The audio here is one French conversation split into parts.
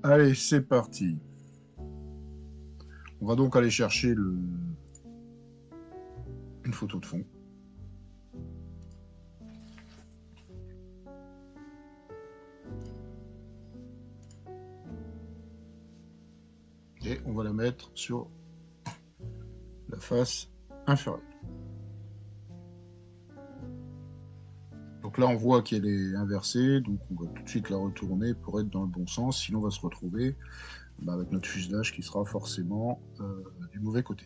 Allez, c'est parti. On va donc aller chercher une photo de fond. Et on va la mettre sur la face inférieure. Donc là, on voit qu'elle est inversée, donc on va tout de suite la retourner pour être dans le bon sens, sinon on va se retrouver avec notre fuselage qui sera forcément du mauvais côté.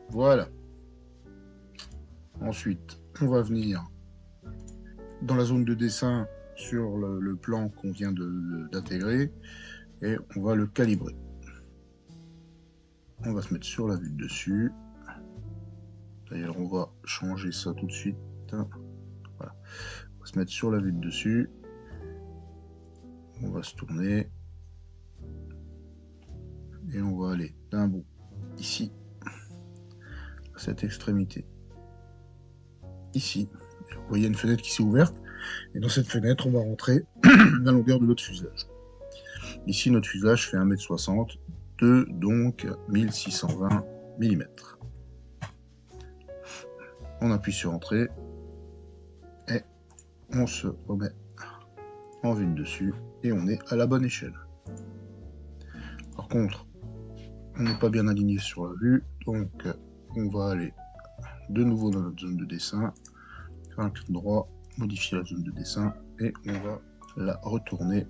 Voilà. Ensuite, on va venir dans la zone de dessin sur le plan qu'on vient d'intégrer et on va le calibrer. On va se mettre sur la vue de dessus. D'ailleurs, on va changer ça tout de suite. Voilà. On va se mettre sur la vue de dessus. On va se tourner. Et on va aller d'un bout ici, à cette extrémité. Ici. Vous voyez une fenêtre qui s'est ouverte. Et dans cette fenêtre, on va rentrer la longueur de notre fuselage. Ici, notre fuselage fait 1,60 m, donc 1620 mm. On appuie sur Entrée et on se remet en vue de dessus et on est à la bonne échelle. Par contre, on n'est pas bien aligné sur la vue, donc on va aller de nouveau dans notre zone de dessin, faire un clic droit, modifier la zone de dessin et on va la retourner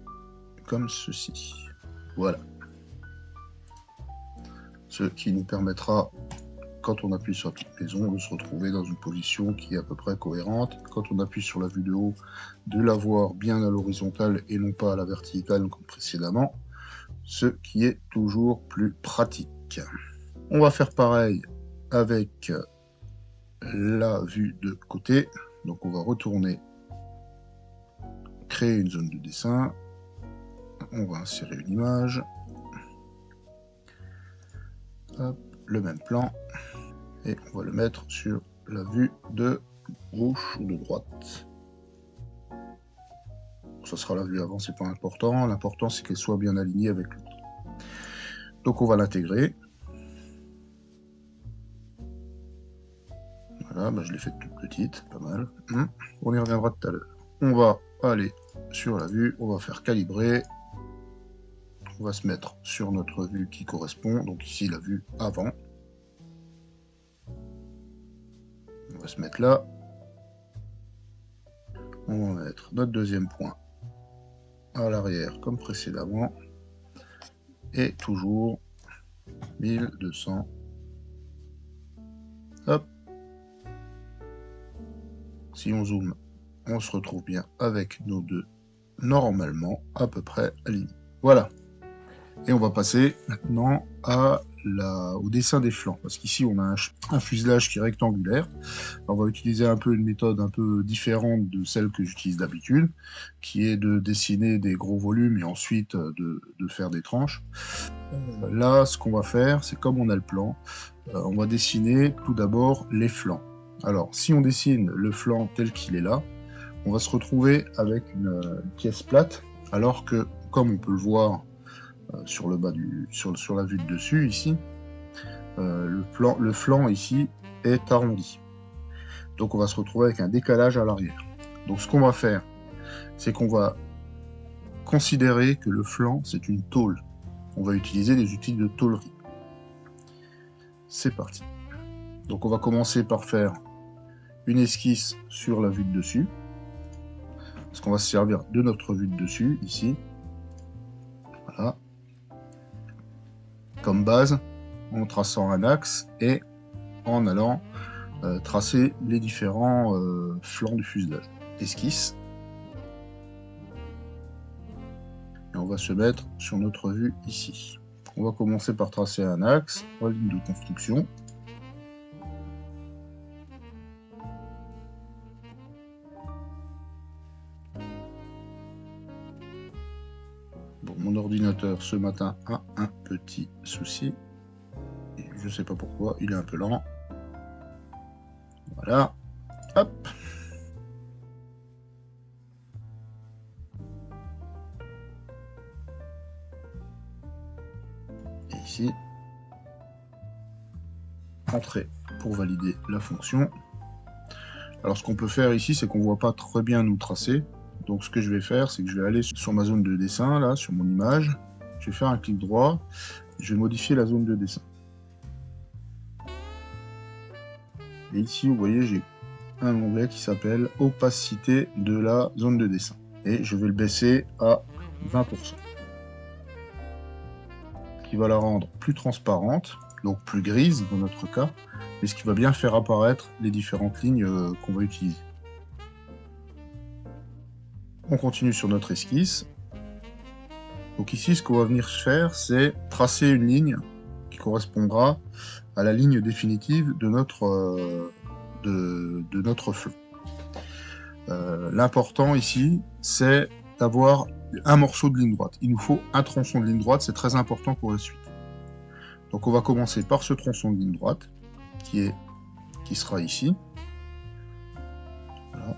comme ceci. Voilà. Ce qui nous permettra, quand on appuie sur la petite maison, de se retrouver dans une position qui est à peu près cohérente. Quand on appuie sur la vue de haut, de la voir bien à l'horizontale et non pas à la verticale comme précédemment, ce qui est toujours plus pratique. On va faire pareil avec la vue de côté. Donc on va retourner, créer une zone de dessin. On va insérer une image. Hop, le même plan. Et on va le mettre sur la vue de gauche ou de droite. Ça sera la vue avant, c'est pas important. L'important, c'est qu'elle soit bien alignée avec l'autre. Donc on va l'intégrer. Voilà, je l'ai faite toute petite, pas mal. On y reviendra tout à l'heure. On va aller sur la vue, on va faire calibrer. On va se mettre sur notre vue qui correspond, donc ici la vue avant. On va se mettre là. On va mettre notre deuxième point à l'arrière comme précédemment. Et toujours 1200. Hop. Si on zoome, on se retrouve bien avec nos deux normalement à peu près alignés. Voilà. Et on va passer maintenant au dessin des flancs, parce qu'ici on a un fuselage qui est rectangulaire. Alors, on va utiliser un peu une méthode un peu différente de celle que j'utilise d'habitude, qui est de dessiner des gros volumes et ensuite de faire des tranches. Là, ce qu'on va faire, c'est comme on a le plan, on va dessiner tout d'abord les flancs. Alors, si on dessine le flanc tel qu'il est là, on va se retrouver avec une pièce plate, alors que, comme on peut le voir sur le bas sur la vue de dessus ici, le flanc ici est arrondi. Donc on va se retrouver avec un décalage à l'arrière. Donc ce qu'on va faire, c'est qu'on va considérer que le flanc c'est une tôle. On va utiliser des outils de tôlerie. C'est parti. Donc on va commencer par faire une esquisse sur la vue de dessus. Parce qu'on va se servir de notre vue de dessus ici. Voilà. Comme base, en traçant un axe et en allant tracer les différents flancs du fuselage. Esquisse. Et on va se mettre sur notre vue ici. On va commencer par tracer un axe en ligne de construction. Bon, mon ordinateur ce matin a un petit souci. Et je ne sais pas pourquoi, il est un peu lent. Voilà. Hop. ici. Entrée pour valider la fonction. Alors ce qu'on peut faire ici, c'est qu'on ne voit pas très bien nous tracer. Donc ce que je vais faire, c'est que je vais aller sur ma zone de dessin, là, sur mon image. Je vais faire un clic droit. Je vais modifier la zone de dessin. Et ici, vous voyez, j'ai un onglet qui s'appelle opacité de la zone de dessin. Et je vais le baisser à 20%. Qui va la rendre plus transparente, donc plus grise dans notre cas, mais ce qui va bien faire apparaître les différentes lignes qu'on va utiliser. On continue sur notre esquisse. Donc ici, ce qu'on va venir faire, c'est tracer une ligne qui correspondra à la ligne définitive de notre flot. L'important ici, c'est d'avoir un morceau de ligne droite. Il nous faut un tronçon de ligne droite, c'est très important pour la suite. Donc on va commencer par ce tronçon de ligne droite, qui sera ici. Voilà.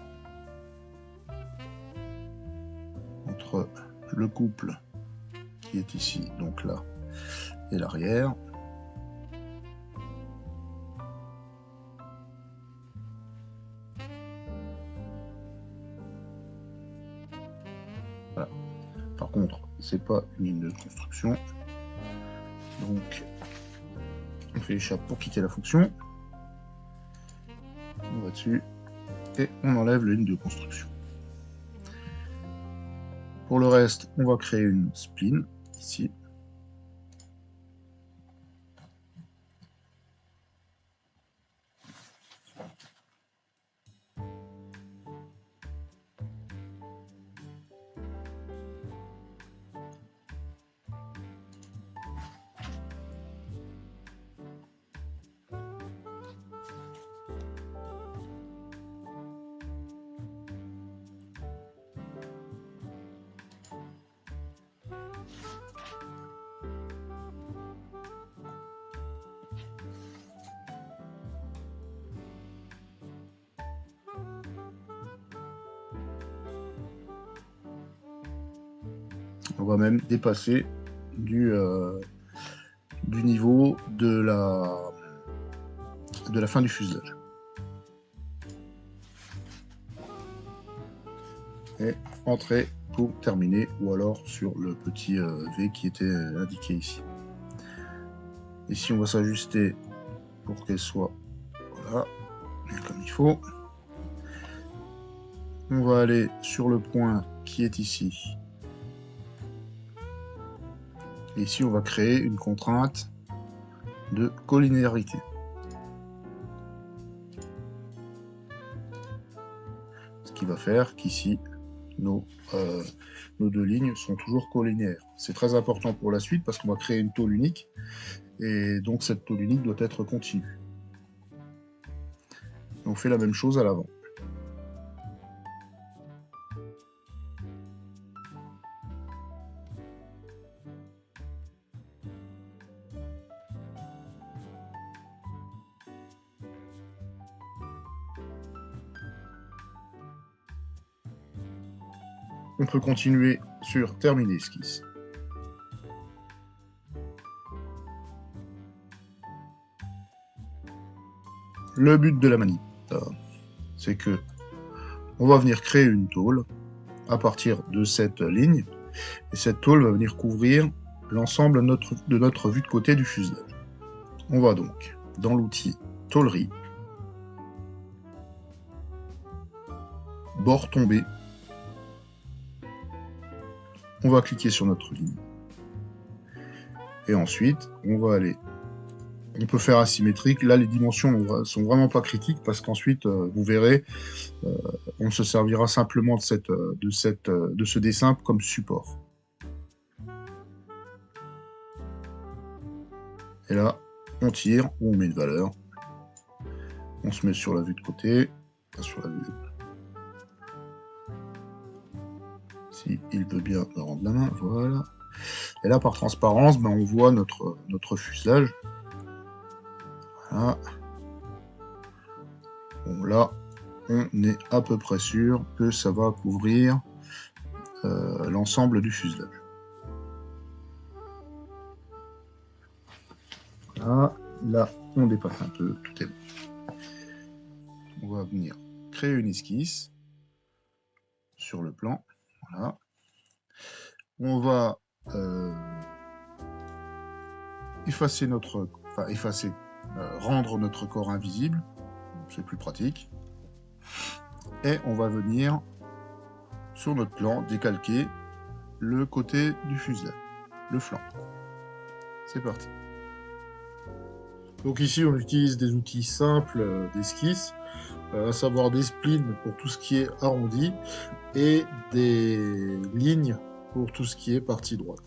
Entre le couple qui est ici, donc là, et l'arrière. Voilà. Par contre, c'est pas une ligne de construction. Donc, on fait échappe pour quitter la fonction. On va dessus et on enlève la ligne de construction. Pour le reste, on va créer une spline ici. On va même dépasser du niveau de la fin du fuselage. Et entrer pour terminer, ou alors sur le petit V qui était indiqué ici. Ici, on va s'ajuster pour qu'elle soit voilà, comme il faut. On va aller sur le point qui est ici. Et ici, on va créer une contrainte de collinéarité. Ce qui va faire qu'ici, nos deux lignes sont toujours collinéaires. C'est très important pour la suite parce qu'on va créer une tôle unique. Et donc, cette tôle unique doit être continue. On fait la même chose à l'avant. On peut continuer sur terminer esquisse. Le but de la manip, c'est que on va venir créer une tôle à partir de cette ligne, et cette tôle va venir couvrir l'ensemble de notre vue de côté du fuselage. On va donc dans l'outil tôlerie, bord tombé, on va cliquer sur notre ligne. Et ensuite, on va aller... On peut faire asymétrique. Là, les dimensions sont vraiment pas critiques parce qu'ensuite, vous verrez, on se servira simplement de ce dessin comme support. Et là, on tire ou on met une valeur. On se met sur la vue de côté, pas sur la vue... Si il veut bien me rendre la main, voilà. Et là, par transparence, ben, on voit notre fuselage. Voilà. Bon, là, on est à peu près sûr que ça va couvrir l'ensemble du fuselage. Ah, là, on dépasse un peu, tout est bon. On va venir créer une esquisse sur le plan. Voilà. On va effacer rendre notre corps invisible. C'est plus pratique. Et on va venir, sur notre plan, décalquer le côté du fuselage, le flanc. C'est parti. Donc ici, on utilise des outils simples d'esquisse, à savoir des splines pour tout ce qui est arrondi et des lignes pour tout ce qui est partie droite.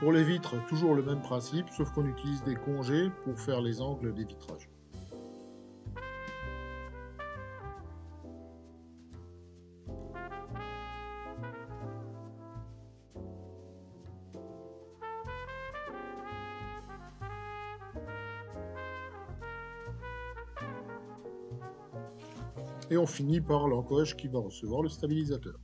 Pour les vitres, toujours le même principe, sauf qu'on utilise des congés pour faire les angles des vitrages. Et on finit par l'encoche qui va recevoir le stabilisateur.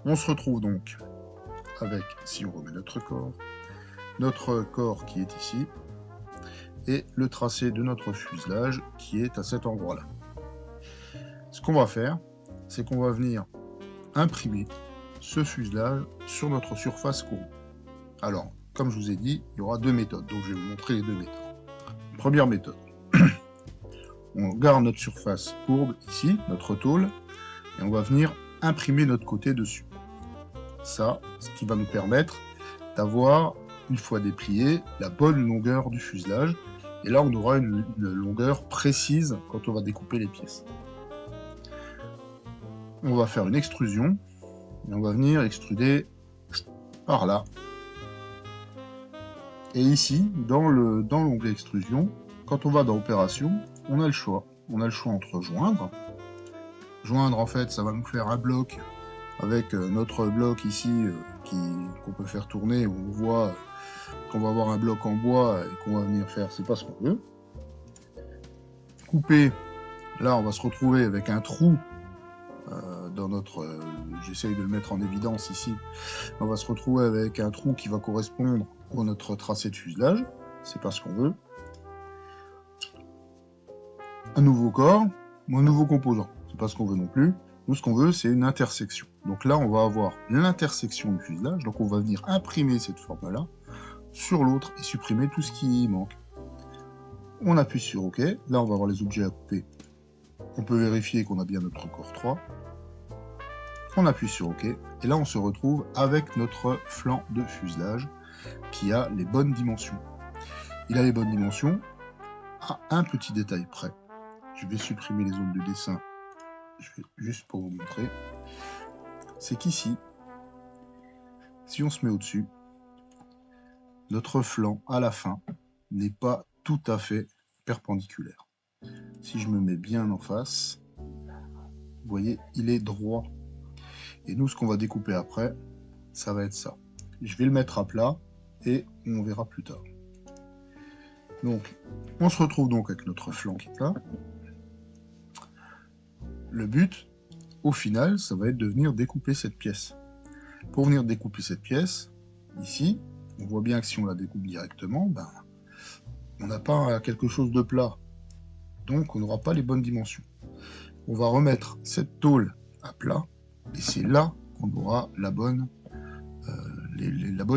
On se retrouve donc avec, si on remet notre corps qui est ici, et le tracé de notre fuselage qui est à cet endroit-là. Ce qu'on va faire, c'est qu'on va venir imprimer ce fuselage sur notre surface courbe. Alors, comme je vous ai dit, il y aura deux méthodes, donc je vais vous montrer les deux méthodes. Première méthode, on garde notre surface courbe ici, notre tôle, et on va venir imprimer notre côté dessus. Ça, ce qui va nous permettre d'avoir, une fois déplié, la bonne longueur du fuselage. Et là, on aura une longueur précise quand on va découper les pièces. On va faire une extrusion, et on va venir extruder par là. Et ici, dans l'onglet extrusion, quand on va dans opération, on a le choix. On a le choix entre joindre. Joindre, en fait, ça va nous faire un bloc avec notre bloc ici qu'on peut faire tourner, où on voit qu'on va avoir un bloc en bois et qu'on va venir faire, c'est pas ce qu'on veut. Couper, là on va se retrouver avec un trou dans notre... J'essaye de le mettre en évidence ici. On va se retrouver avec un trou qui va correspondre à notre tracé de fuselage, c'est pas ce qu'on veut. Un nouveau corps, ou un nouveau composant, c'est pas ce qu'on veut non plus. Nous, ce qu'on veut, c'est une intersection. Donc là, on va avoir l'intersection du fuselage. Donc on va venir imprimer cette forme-là sur l'autre et supprimer tout ce qui manque. On appuie sur OK. Là, on va avoir les objets à couper. On peut vérifier qu'on a bien notre corps 3. On appuie sur OK. Et là, on se retrouve avec notre flanc de fuselage qui a les bonnes dimensions. Il a les bonnes dimensions à un petit détail près. Je vais supprimer les zones de dessin. Je vais juste pour vous montrer. C'est qu'ici, si on se met au-dessus, notre flanc à la fin n'est pas tout à fait perpendiculaire. Si je me mets bien en face, vous voyez, il est droit. Et nous, ce qu'on va découper après, ça va être ça. Je vais le mettre à plat et on verra plus tard. Donc, on se retrouve donc avec notre flanc qui est là. Le but, au final, ça va être de venir découper cette pièce. Pour venir découper cette pièce, ici, on voit bien que si on la découpe directement, ben, on n'a pas quelque chose de plat. Donc, on n'aura pas les bonnes dimensions. On va remettre cette tôle à plat, et c'est là qu'on aura la bonne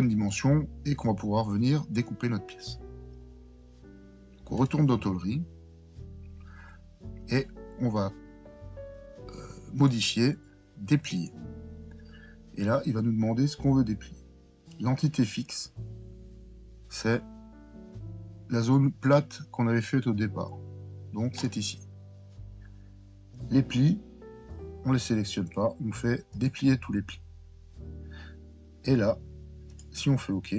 dimension et qu'on va pouvoir venir découper notre pièce. Donc, on retourne dans tôlerie, et on va modifier, déplier. Et là, il va nous demander ce qu'on veut déplier. L'entité fixe, c'est la zone plate qu'on avait faite au départ. Donc c'est ici. Les plis, on ne les sélectionne pas, on fait déplier tous les plis. Et là, si on fait OK,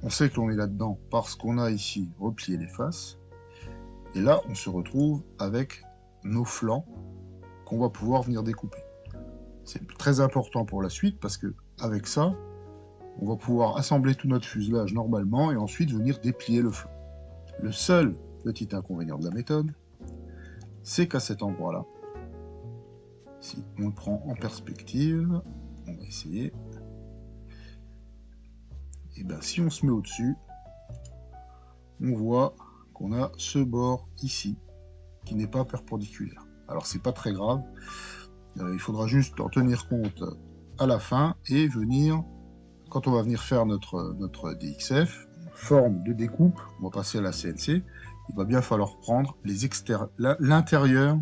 on sait que l'on est là-dedans parce qu'on a ici replié les faces. Et là, on se retrouve avec nos flancs qu'on va pouvoir venir découper. C'est très important pour la suite parce que avec ça, on va pouvoir assembler tout notre fuselage normalement et ensuite venir déplier le flanc. Le seul petit inconvénient de la méthode, c'est qu'à cet endroit-là, si on le prend en perspective, on va essayer, et bien si on se met au-dessus, on voit qu'on a ce bord ici qui n'est pas perpendiculaire. Alors c'est pas très grave, il faudra juste en tenir compte à la fin et venir, quand on va venir faire notre DXF, forme de découpe, on va passer à la CNC, il va bien falloir prendre l'intérieur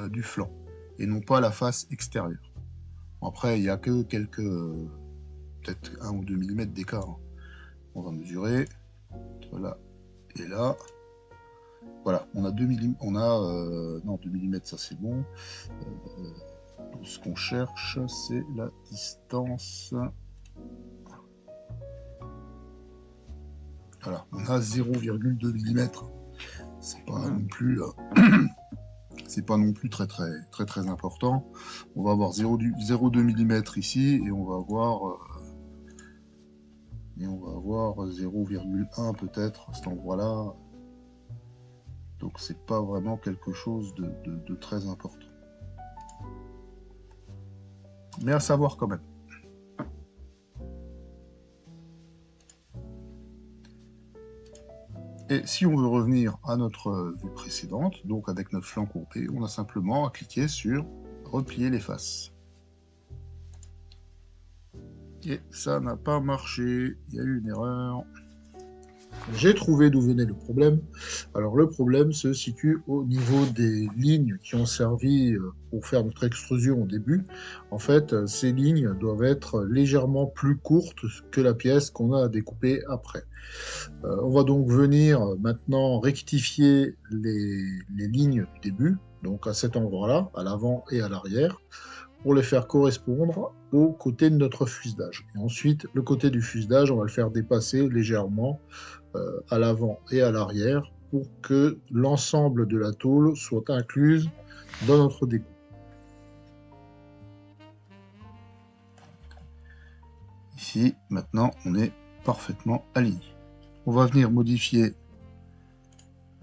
du flanc et non pas la face extérieure. Après, il n'y a que quelques, peut-être 1 ou 2 mm d'écart. On va mesurer entre là et là. Voilà, on a 2 mm, non 2 mm, ça c'est bon. Ce qu'on cherche, c'est la distance. Voilà, on a 0,2 mm. C'est pas non plus, c'est pas non plus très important. On va avoir 0,2 mm ici et on va avoir 0,1 peut-être à cet endroit-là. Donc c'est pas vraiment quelque chose de très important. Mais à savoir quand même. Et si on veut revenir à notre vue précédente, donc avec notre flanc courbé, on a simplement à cliquer sur replier les faces. Et ça n'a pas marché, il y a eu une erreur. J'ai trouvé d'où venait le problème. Alors le problème se situe au niveau des lignes qui ont servi pour faire notre extrusion au début. En fait, ces lignes doivent être légèrement plus courtes que la pièce qu'on a à découper après. On va donc venir maintenant rectifier les lignes du début, donc à cet endroit-là, à l'avant et à l'arrière, pour les faire correspondre au côté de notre fuselage. Et ensuite, le côté du fuselage, on va le faire dépasser légèrement à l'avant et à l'arrière pour que l'ensemble de la tôle soit incluse dans notre découpe. Ici, maintenant, on est parfaitement aligné. On va venir modifier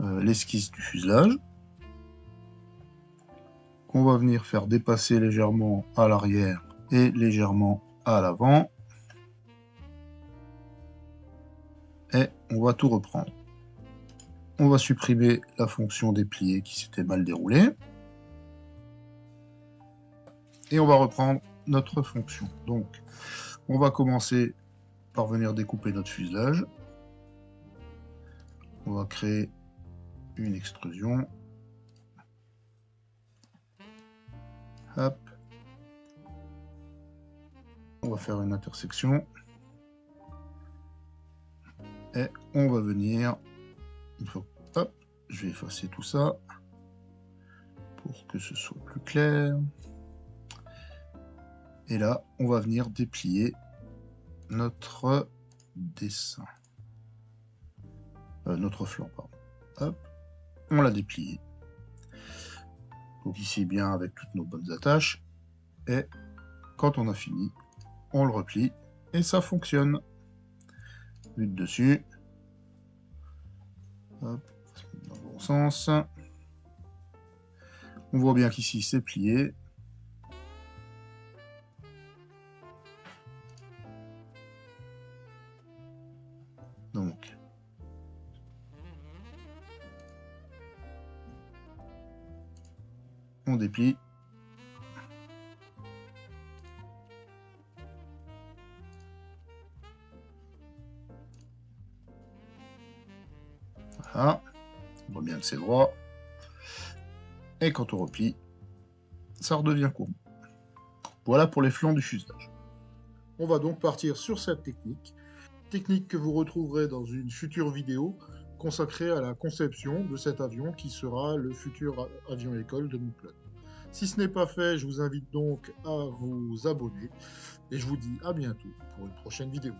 l'esquisse du fuselage, qu'on va venir faire dépasser légèrement à l'arrière et légèrement à l'avant. Et on va tout reprendre. On va supprimer la fonction déplier qui s'était mal déroulée. Et on va reprendre notre fonction. Donc, on va commencer par venir découper notre fuselage. On va créer une extrusion. Hop. On va faire une intersection. Et on va venir... Hop, je vais effacer tout ça pour que ce soit plus clair. Et là, on va venir déplier notre dessin. Notre flanc, pardon. Hop, on l'a déplié. Donc ici, bien avec toutes nos bonnes attaches. Et quand on a fini, on le replie et ça fonctionne. Vue de dessus. Hop, dans le bon sens. On voit bien qu'ici, c'est plié. Donc, on déplie. Voilà. On voit bien que c'est droit. Et quand on replie, ça redevient courbé. Voilà pour les flancs du fuselage. On va donc partir sur cette technique que vous retrouverez dans une future vidéo consacrée à la conception de cet avion qui sera le futur avion école de mon club. Si ce n'est pas fait, je vous invite donc à vous abonner et je vous dis à bientôt pour une prochaine vidéo.